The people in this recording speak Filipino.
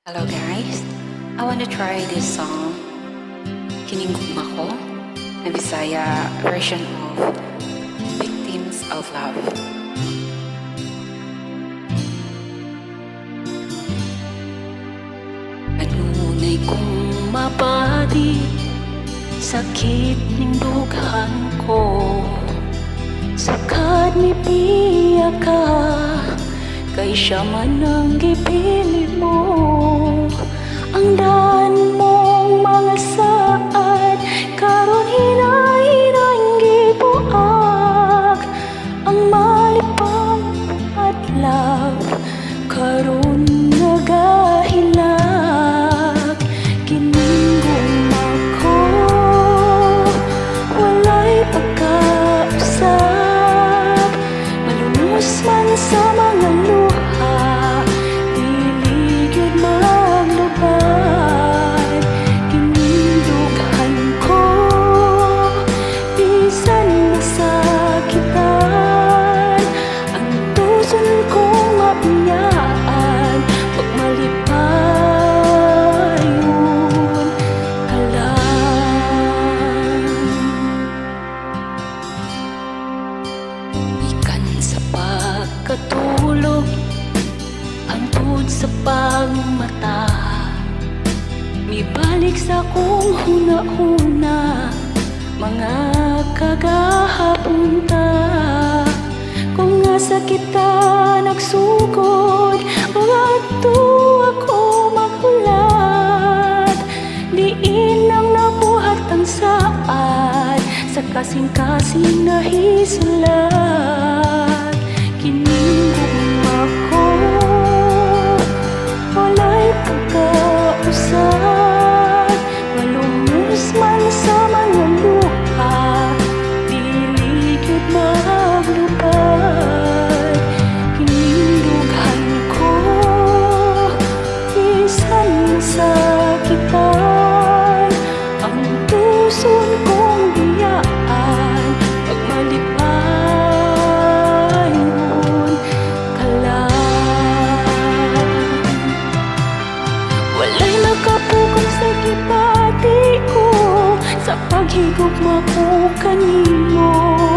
Hello guys, I want to try this song, Kiningugma Ko, na Bisaya version of Victims of Love. Anunay kong mapadi, sakit ning dughan ko. Sakad ni piya ka, kay siya man ang gipili mo. Ang daan mong mga saad, karon hinahinang gibuak. Ang malipang at love, karon nagahilak. Kiningugma ko, walay pagkausap. Malumos man sa mga luha, dili gyud maglubad. Kinindughan ko, bisan masakitan. Ang tuson kong mapiyaan, wag malipayon ka lang. Ikan sa pagkatulog, hantod sa pagmata. Mibalik sa kong huna-huna, mga kagahapunta. Kung asa kita nagsugod, mga tuwa ko maghulat. Diin ang nabuhat ang saad, sa kasing-kasing nahisulat. Kiningugma ko, walay pagkausap. Malumos man sa mga luha, dili gyud maglubad. Kinindughan ko, bisan masakitan. Ang tuson kong biyaan, pag malipayon ka lang. Walay makapugong sa gibati ko, sa paghigugma ko kanimo.